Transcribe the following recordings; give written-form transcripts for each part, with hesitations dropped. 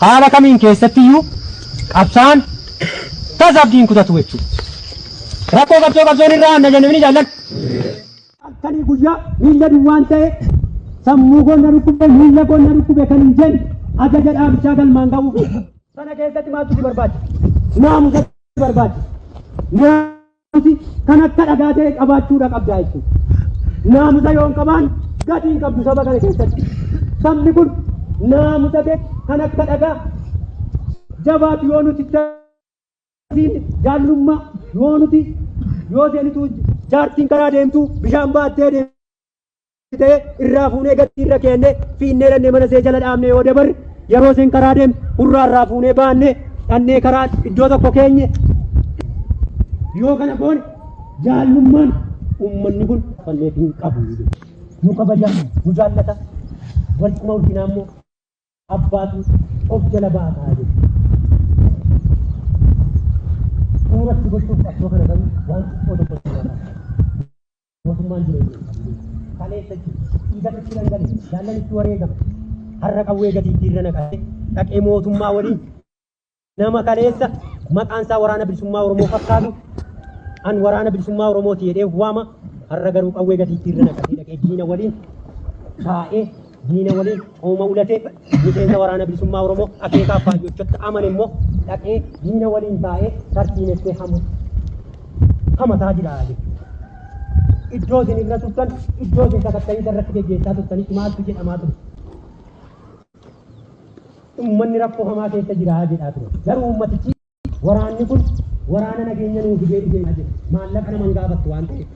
haala kamiin keessattiyyuu qabsaan tasabdiin kutatu jechuudha. Rakkoo qabsoon irraa anna jennee ni jaalladha. Akkanii guyyaa miilla duwwaan ta'e sammuu koo na dhukkube miilla koo na dhukkube kan hin jenne ajaja dhaabichaa galmaan ga'uuf sana keessatti maaltu si barbaachisa? Naamusa si barbaachisa. Naamusi kan akka dhagaa ta'e qabaachuudha qabdaa jechuudha. Naamusa yoon qabaan gatiin qabdu saba kana keessatti. Sabni kun naamusa ta'e kan akka dhagaa jabaatu yoo nuti jaallummaa yoo nuti yoo seenitu jaartiin karaa deemtu bishaan baattee deemte irraa fuunee gatii irra keenne fiinnee dhannee mana see jala dhaabne yoo dabarre yeroo seen karaa deemtu hurraa irraa fuunee baanne dhannee karaa iddoo tokko keenye yoo kana goone jaallummaan uummanni kun falleef hin qabu nu kabaja nu jaallata walquma ulfinaa immoo abbaatu of jala baataa jedhu. Suuratti gochuuf qabsoo kana qabu waan xiqqoo tokko jiraata. Mootummaan jireenya kaleessa dhiigatti dhangalee jaallanitti wareegama. Har'a qawwee gatiitti irra naqatee dhaqee mootummaa waliin nama kaleessa maqaan isaa waraana bilisummaa Oromoo fakkaatu an waraana bilisummaa Oromooti jedhee waama. Har'a garuu qawwee gatiitti irra naqatee dhaqee diina waliin taa'ee diina waliin ooma ulatee miseensa waraana bilisummaa Oromoo akeekaaf faayyochotti amane immoo dhaqee diina waliin taa'ee tartiinessee hamataa jira jechuudha. Iddoo isin irra turtan iddoo isin sakattanii irratti geggeessaa turtanitti maaltu jedhamaa ture? Uummanni rakkoo hamaa keessa jira jedhaa ture. Garuu uummatichi waraanni kun waraana nageenya nuu fidee dhufee jira. Maallaqa nama hin gaafattu waan ta'eef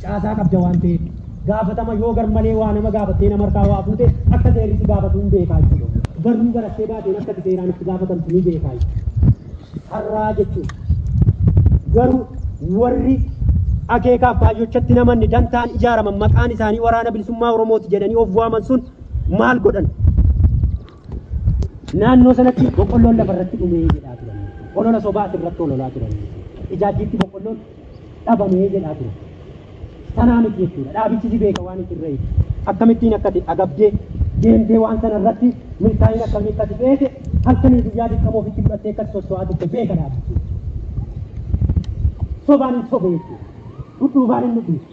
caasaa qabda waan ta'eef gaafatama yoo garmalee waa nama gaafattee nama harkaa waa fuute akka seerritti gaafatu hin beekaa jechuudha. Garuu barattee baateen akka seeraan itti gaafatamtu ni beekaa jechuudha. Har'aa jechuudha. Garuu warri akeekaaf baay'ochatti namanni dantaan ijaaraman maqaan isaanii waraana bilisummaa Oromooti jedhanii of waaman sun maal godhan? Naannoo sanatti boqqolloon lafarratti dhumee jedhaa turan. Olola sobaas irratti ololaa turan. Ijaajjiitti boqqolloon dhabamee jedhaa turan. Sanaa miti jechuudha. Dhaabichi si beeka waan itti irra akkamittiin akkati agabdee deemtee waan sana irratti milkaa'ina akkamii akkati beeke halkanii guyyaa dirqama ofitti fudhattee akkati socho'aa turte beeka dhaabichi. Sobaan hin sobe jechuudha. Dhudhuubaan hin dhudhuubu.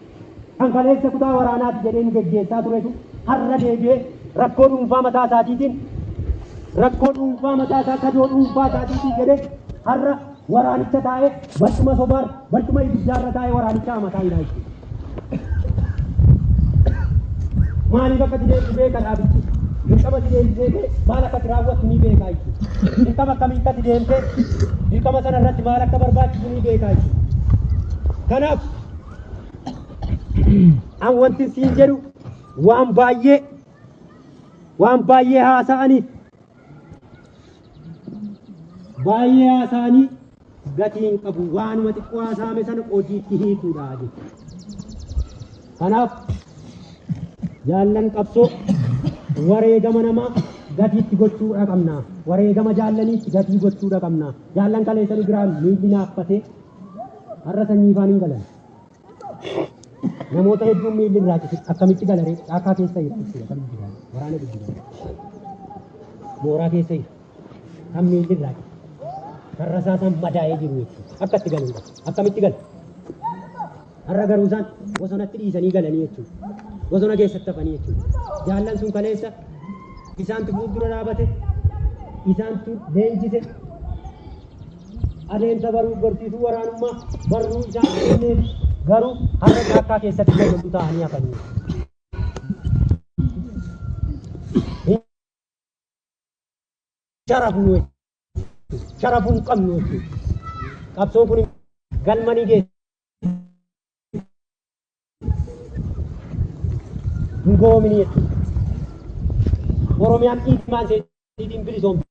Kan kaleessa kutaa waraanaati jedhee nu geggeessaa turetu har'a deebi'ee rakkoo dhuunfaa mataa isaatiitiin rakkoo dhuunfaa mataa isaa kadoo dhuunfaa isaatiitiin jedhee har'a waraanicha taa'ee barcuma sobaan barcuma ibiddaarra taa'ee waraanicha hamataa jira jechuudha. Maaliif akka deemtu beeka dhaabichi? Dirqama deemtee maal akka raawwattu ni beekaa jechuudha. Dirqama akkamiin akka deemtee dirqama sana irratti maal akka barbaachisu ni beekaa jechuudha. Kanaaf an wanti siin jedhu waan baay'ee haasa'anii gatiin qabu waanuma xiqqoo haasa'ame sana hojiitti hiikuudha jechuudha. Kanaaf jaallan qabsoo wareegama namaa gatiitti gochuudha qabna. Wareegama jaallaniitti gatii gochuudha qabna. Jaallan kaleessanii biraan miilli naaffatee har'a sanyii ifaan hin galan. Namoota hedduun miilli irraa cite akkamitti galaree caakaa keessa jira jechuudha. Waraana guddina mooraa keessa jira kan miilli irraa cite karra isaa san madaa'ee jiru jechuudha. Akkatti galuudha. Akkamitti gala? Har'a garuu isaan bosonatti dhiisanii galanii jechuudha. Bosona keessatti hafanii jechuudha. Jaallan sun kaleessa isaantu fuuldura dhaabate isaantu leenjise adeemsa baruu barsiisuu waraanummaa barruu isaan kenneef garuu har'a caakaa keessatti galuutu ta'anii hafanii. Sharafuun qabnu jechuudha. Qabsoon kun galmanii geessa. Goomini jechuudha. Oromiyaan dhiibmaan seetiin bilisoomte.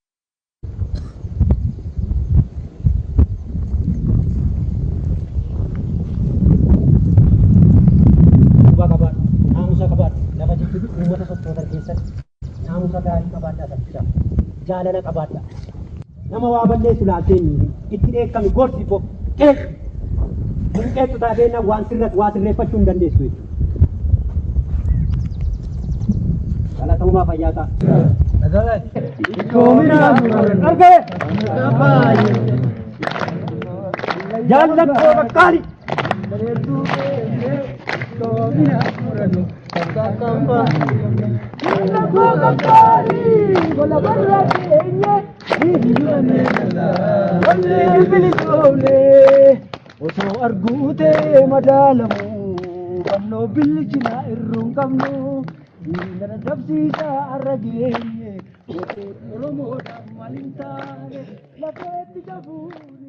Dhugaa qabaadha. Naamusa qabaadha. Lafa jechuudha uummata sochootan keessatti naamusa gaarii qabaadhaa sabbisaa. Jaalala qabaadhaa. Nama waa balleessu laalteen itti dheekkami gorsi fo qeessu taateenna waan sirreeffachuu hin dandeessu jechuudha. Kalau tahu apa ya tak? Osoo arguute madaalamu fannoo biljina irruun qabnu gara dabsiisaa har'a geenye Oromoodhaaf maal hin taane lafeetti jabuun